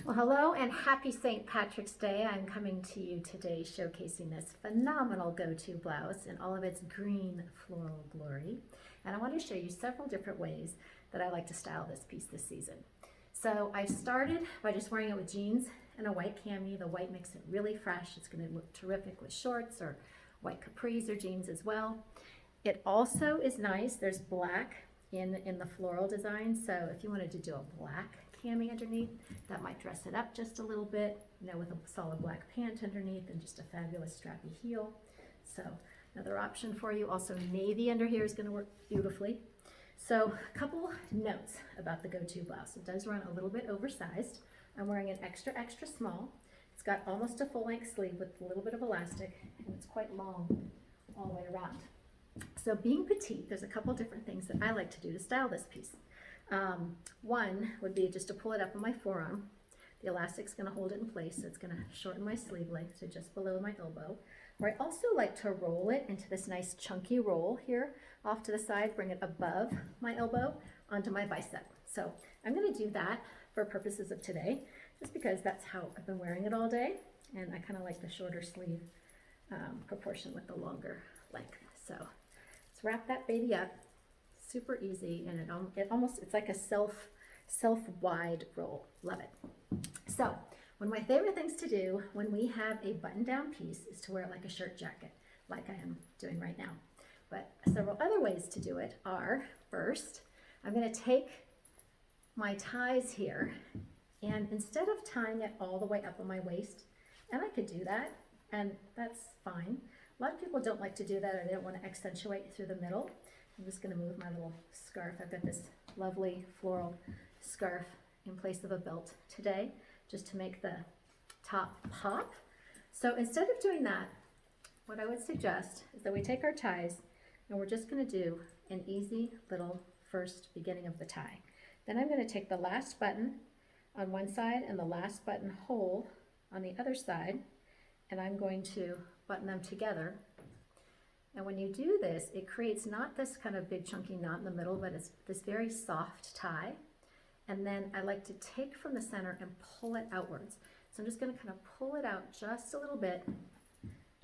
Well, hello and happy St. Patrick's Day. I'm coming to you today showcasing this phenomenal go-to blouse in all of its green floral glory. And I want to show you several different ways that I like to style this piece this season. So I started by just wearing it with jeans and a white cami. The white makes it really fresh. It's going to look terrific with shorts or white capris or jeans as well. It also is nice. There's black in the floral design. So if you wanted to do a black cami underneath, that might dress it up just a little bit, with a solid black pant underneath and just a fabulous strappy heel. So another option for you. Also navy under here is going to work beautifully. So a couple notes about the go-to blouse. It does run a little bit oversized. I'm wearing an extra small. It's got almost a full-length sleeve with a little bit of elastic, and it's quite long all the way around. So being petite, there's a couple different things that I like to do to style this piece. One would be just to pull it up on my forearm. The elastic's going to hold it in place, so it's going to shorten my sleeve length to just below my elbow. Or I also like to roll it into this nice chunky roll here off to the side, bring it above my elbow onto my bicep. So I'm going to do that for purposes of today, just because that's how I've been wearing it all day, and I kind of like the shorter sleeve proportion with the longer length. So let's wrap that baby up. Super easy, and it's like a self-wide roll. Love it. So one of my favorite things to do when we have a button-down piece is to wear it like a shirt jacket, like I am doing right now. But several other ways to do it are, first, I'm going to take my ties here, and instead of tying it all the way up on my waist, and I could do that, and that's fine. A lot of people don't like to do that, or they don't want to accentuate through the middle. I'm just going to move my little scarf. I've got this lovely floral scarf in place of a belt today, just to make the top pop. So instead of doing that, what I would suggest is that we take our ties and we're just going to do an easy little first beginning of the tie. Then I'm going to take the last button on one side and the last button hole on the other side, and I'm going to button them together. And when you do this, it creates not this kind of big chunky knot in the middle, but it's this very soft tie. And then I like to take from the center and pull it outwards. So I'm just going to kind of pull it out just a little bit.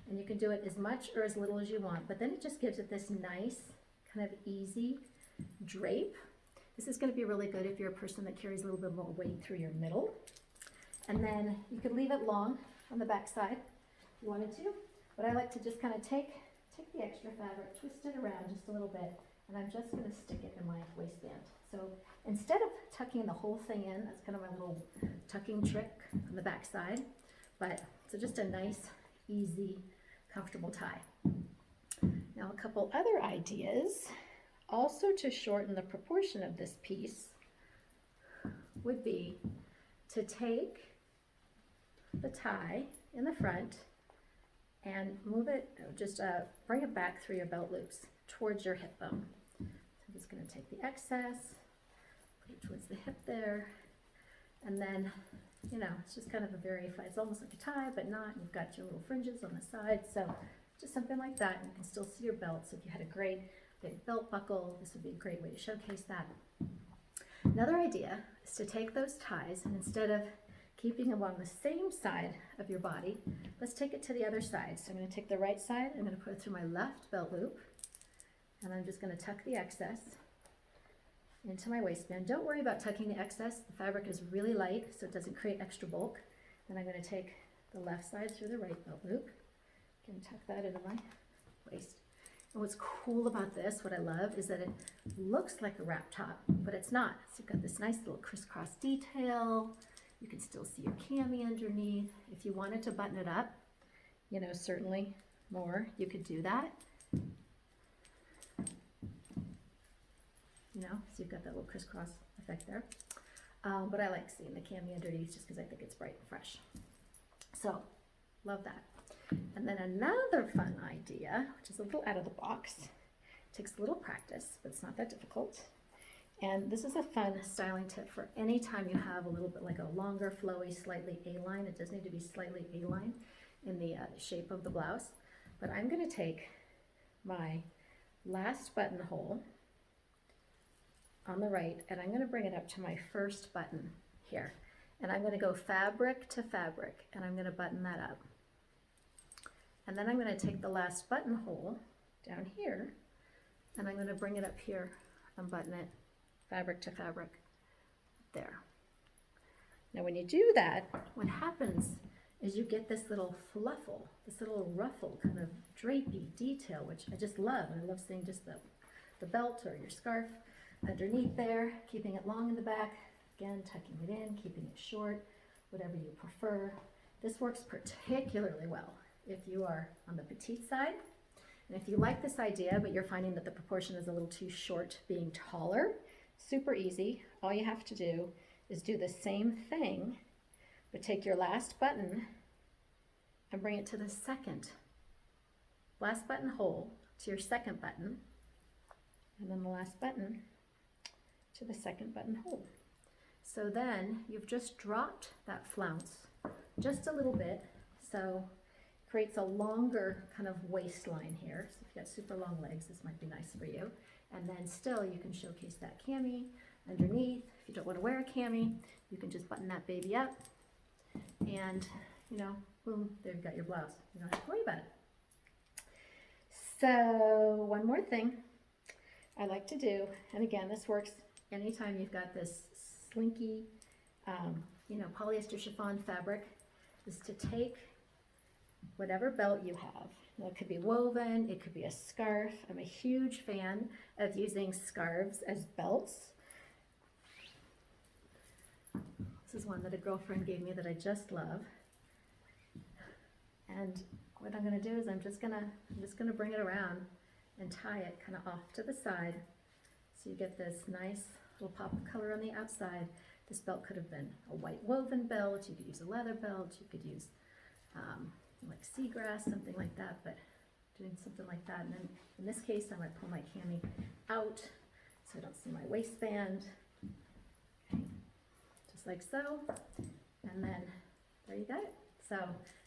And you can do it as much or as little as you want, but then it just gives it this nice kind of easy drape. This is going to be really good if you're a person that carries a little bit more weight through your middle. And then you could leave it long on the back side if you wanted to, but I like to just kind of take the extra fabric, twist it around just a little bit, and I'm just going to stick it in my waistband. So instead of tucking the whole thing in, that's kind of my little tucking trick on the back side, but so just a nice, easy, comfortable tie. Now a couple other ideas, also to shorten the proportion of this piece, would be to take the tie in the front and move it, just bring it back through your belt loops towards your hip bone. So I'm just going to take the excess, put it towards the hip there, and then, it's just kind of it's almost like a tie, but not. You've got your little fringes on the side, so just something like that. And you can still see your belt, so if you had a great big belt buckle, this would be a great way to showcase that. Another idea is to take those ties, and instead of keeping them on the same side of your body, let's take it to the other side. So I'm going to take the right side, I'm going to put it through my left belt loop, and I'm just going to tuck the excess into my waistband. Don't worry about tucking the excess. The fabric is really light, so it doesn't create extra bulk. Then I'm going to take the left side through the right belt loop, and tuck that into my waist. And what's cool about this, what I love, is that it looks like a wrap top, but it's not. So you've got this nice little crisscross detail. You can still see your cami underneath. If you wanted to button it up, certainly more, you could do that. So you've got that little crisscross effect there. But I like seeing the cami underneath just because I think it's bright and fresh. So, love that. And then another fun idea, which is a little out of the box, takes a little practice, but it's not that difficult. And this is a fun styling tip for any time you have a little bit like a longer, flowy, slightly A-line. It does need to be slightly A-line in the shape of the blouse. But I'm going to take my last buttonhole on the right, and I'm going to bring it up to my first button here. And I'm going to go fabric to fabric, and I'm going to button that up. And then I'm going to take the last buttonhole down here, and I'm going to bring it up here and button it fabric to fabric there. Now when you do that, what happens is you get this little fluffle, this little ruffle kind of drapey detail, which I just love. I love seeing just the belt or your scarf underneath there, keeping it long in the back, again, tucking it in, keeping it short, whatever you prefer. This works particularly well if you are on the petite side. And if you like this idea, but you're finding that the proportion is a little too short being taller, super easy. All you have to do is do the same thing, but take your last button and bring it to the second last buttonhole to your second button, and then the last button to the second buttonhole. So then you've just dropped that flounce just a little bit, so it creates a longer kind of waistline here. So if you've got super long legs, this might be nice for you. And then still you can showcase that cami underneath. If you don't want to wear a cami, you can just button that baby up, and you know, boom, there you've got your blouse. You don't have to worry about it. So one more thing I like to do, and again, this works anytime you've got this slinky, you know, polyester chiffon fabric, is to take whatever belt you have. Now, it could be woven, it could be a scarf. I'm a huge fan of using scarves as belts. This is one that a girlfriend gave me that I just love. And what I'm going to do is I'm just going to bring it around and tie it kind of off to the side, so you get this nice little pop of color on the outside. This belt could have been a white woven belt. You could use a leather belt. You could use like seagrass, something like that, but doing something like that. And then in this case, I might pull my cami out so I don't see my waistband. Okay. Just like so. And then there you got it. So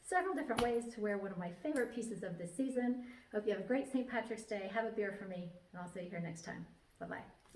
several different ways to wear one of my favorite pieces of this season. Hope you have a great St. Patrick's Day. Have a beer for me, and I'll see you here next time. Bye-bye.